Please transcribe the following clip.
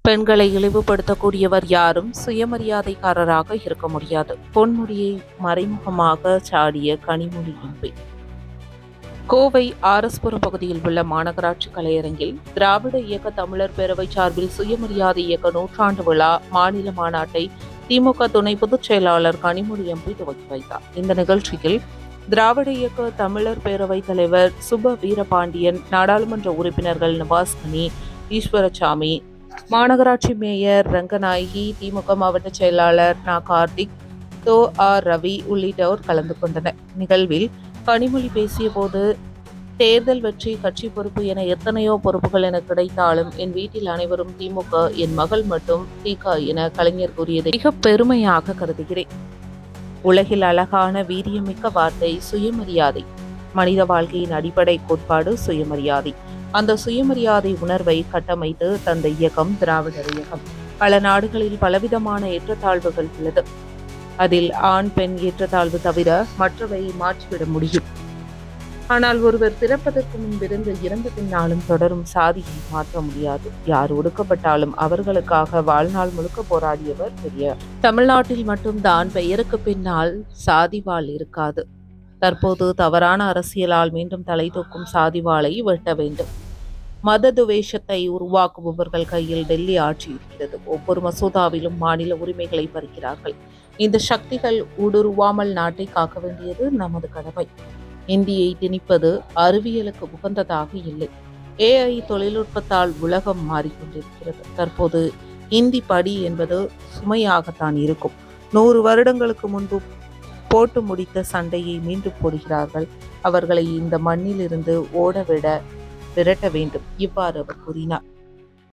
பெண்களை இழிவுபடுத்தக்கூடியவர் யாரும் சுயமரியாதைக்காரராக இருக்க முடியாது. பொன்முடியை மறைமுகமாக சாடிய கனிமொழி எம்பி. கோவை ஆர்எஸ்புரம் பகுதியில் உள்ள மாநகராட்சி கலையரங்கில் திராவிட இயக்க தமிழர் பேரவை சார்பில் சுயமரியாதை இயக்க நூற்றாண்டு விழா மாநில மாநாட்டை திமுக துணை பொதுச் செயலாளர் கனிமொழி எம்பி துவக்கி வைத்தார். இந்த நிகழ்ச்சியில் திராவிட இயக்க தமிழர் பேரவைத் தலைவர் சுப வீரபாண்டியன், நாடாளுமன்ற உறுப்பினர்கள் நவாஸ்கனி, ஈஸ்வரசாமி, மாநகராட்சி மேயர் ரங்கநாயகி, திமுக மாவட்ட செயலாளர் நா. கார்த்திக், தோ. ஆர். ரவி உள்ளிட்டோர் கலந்து கொண்டனர். நிகழ்வில் கனிமொழி பேசிய போது, தேர்தல் வெற்றி, கட்சி பொறுப்பு என எத்தனையோ பொறுப்புகள் என கிடைத்தாலும் என் வீட்டில் அனைவரும் திமுக, என் மகள் மட்டும் திக என கலைஞர் கூறியதை மிக பெருமையாக கருதுகிறேன். உலகில் அழகான வீரியமிக்க வார்த்தை சுயமரியாதை. மனித வாழ்க்கையின் அடிப்படை கோட்பாடு சுயமரியாதை. அந்த சுயமரியாதை உணர்வை கட்டமைத்து தந்த இயக்கம் திராவிடர் இயக்கம். பல நாடுகளில் பலவிதமான ஏற்றத்தாழ்வுகள் உள்ளது. அதில் ஆண் பெண் ஏற்றத்தாழ்வு தவிர மற்றவை மாற்றிவிட முடியும். ஆனால் ஒருவர் பிறப்பதற்கு முன்பிருந்து இறந்த பின்னாலும் தொடரும் சாதியை மாற்ற முடியாது. யார் ஒடுக்கப்பட்டாலும் அவர்களுக்காக வாழ்நாள் முழுக்க போராடியவர் பெரியார். தமிழ்நாட்டில் மட்டும்தான் பெயருக்கு பின்னால் சாதிவாள் இருக்காது. தற்போது தவறான அரசியலால் மீண்டும் தலை தூக்கும் சாதிவாளை வெட்ட வேண்டும். மத துவேஷத்தை உருவாக்குபவர்கள் கையில் டெல்லி ஆட்சி இருக்கிறது. ஒவ்வொரு மசோதாவிலும் மாநில உரிமைகளை பறிக்கிறார்கள். இந்த சக்திகள் ஊடுருவாமல் நாட்டை காக்க வேண்டியது நமது கடமை. இந்தியை திணிப்பது அறிவியலுக்கு உகந்ததாக இல்லை. AI தொழில்நுட்பத்தால் உலகம் மாறிக்கொண்டிருக்கிறது. தற்போது இந்தி படி என்பது சுமையாகத்தான் இருக்கும். 100 வருடங்களுக்கு முன்பு போட்டு முடித்த சண்டையை மீண்டும் போடுகிறார்கள். அவர்களை இந்த மண்ணில் இருந்து விரட்ட வேண்டும். இவ்வாறு அவர் கூறினார்.